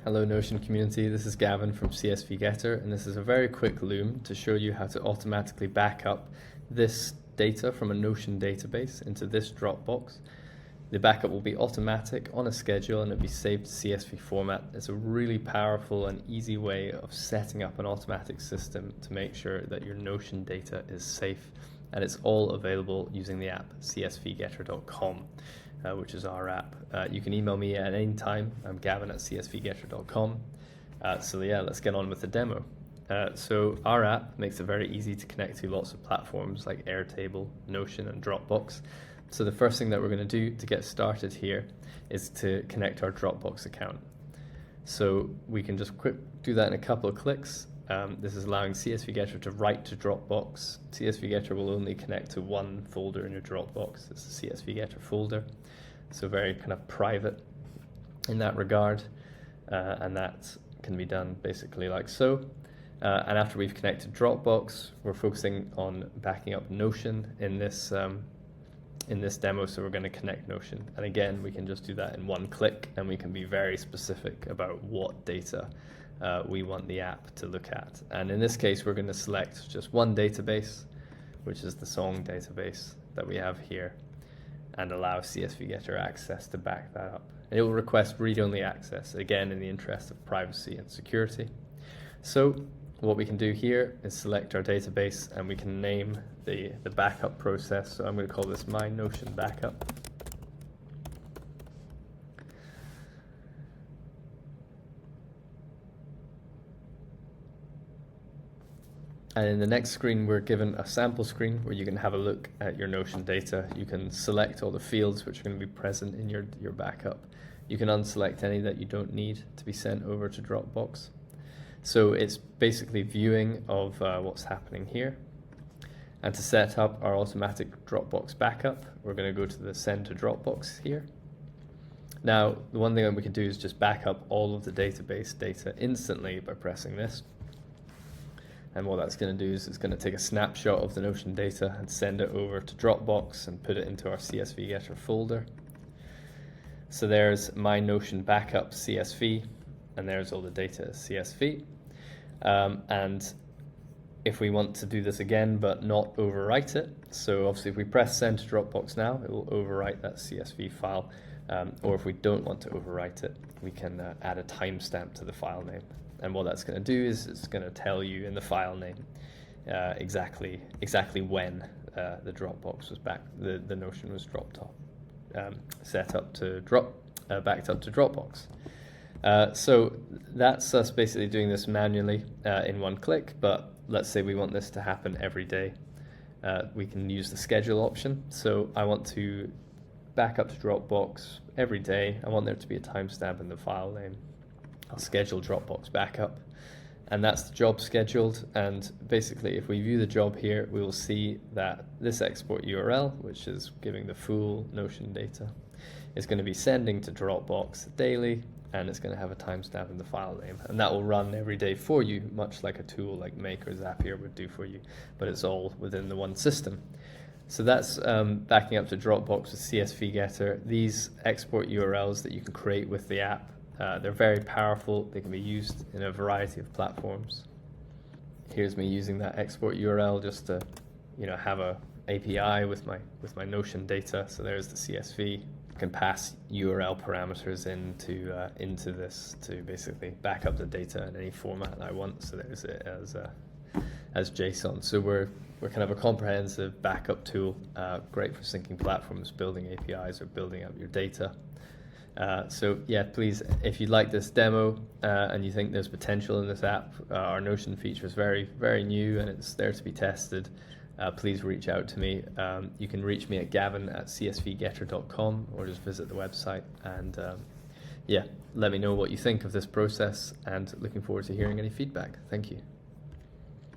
Hello Notion community, this is Gavin from CSV Getter, and this is a very quick loom to show you how to automatically back up this data from a Notion database into this Dropbox. The backup will be automatic on a schedule and it'll be saved to CSV format. It's a really powerful and easy way of setting up an automatic system to make sure that your Notion data is safe, and it's all available using the app csvgetter.com. Which is our app. You can email me at any time. I'm gavin@csvgetter.com. So yeah, let's get on with the demo. So our app makes it very easy to connect to lots of platforms like Airtable, Notion, and Dropbox. So the first thing that we're going to do to get started here is to connect our Dropbox account. So we can just do that in a couple of clicks. This is allowing CSV Getter to write to Dropbox. CSV Getter will only connect to one folder in your Dropbox. It's the CSV Getter folder. So very kind of private in that regard. And that can be done basically like so. And after we've connected Dropbox, we're focusing on backing up Notion in this demo. So we're going to connect Notion. And again, we can just do that in one click, and we can be very specific about what data we want the app to look at. And in this case, we're going to select just one database, which is the song database that we have here, and allow CSV Getter access to back that up. It will request read-only access, again in the interest of privacy and security. So what we can do here is select our database, and we can name the backup process. So I'm going to call this My Notion Backup. And in the next screen, we're given a sample screen where you can have a look at your Notion data. You can select all the fields which are going to be present in your backup. You can unselect any that you don't need to be sent over to Dropbox. So it's basically viewing of what's happening here. And to set up our automatic Dropbox backup, we're going to go to the Send to Dropbox here. Now, the one thing that we can do is just back up all of the database data instantly by pressing this. And what that's going to do is it's going to take a snapshot of the Notion data and send it over to Dropbox and put it into our CSV Getter folder. So there's My Notion Backup CSV, and there's all the data as CSV. And if we want to do this again but not overwrite it, so obviously if we press Send to Dropbox now, it will overwrite that CSV file. Or if we don't want to overwrite it, we can add a timestamp to the file name. And what that's going to do is it's going to tell you in the file name exactly when the Dropbox was the Notion was dropped off, backed up to Dropbox. So that's us basically doing this manually in one click. But let's say we want this to happen every day. We can use the schedule option. So I want to back up to Dropbox every day. I want there to be a timestamp in the file name. I'll schedule Dropbox backup, and that's the job scheduled. And basically, if we view the job here, we will see that this export URL, which is giving the full Notion data, is going to be sending to Dropbox daily, and it's going to have a timestamp in the file name, and that will run every day for you, much like a tool like Make or Zapier would do for you, but it's all within the one system. So that's backing up to Dropbox with CSV Getter. These export URLs that you can create with the app, they're very powerful. They can be used in a variety of platforms. Here's me using that export URL just to, have a API with my Notion data. So there's the CSV. I can pass URL parameters into this to basically back up the data in any format I want. So there's it as JSON. So we're kind of a comprehensive backup tool, great for syncing platforms, building APIs, or building up your data. So yeah, please, if you like this demo and you think there's potential in this app, our Notion feature is very, very new and it's there to be tested. Please reach out to me. You can reach me at gavin@csvgetter.com, or just visit the website, and yeah, let me know what you think of this process, and looking forward to hearing any feedback. Thank you.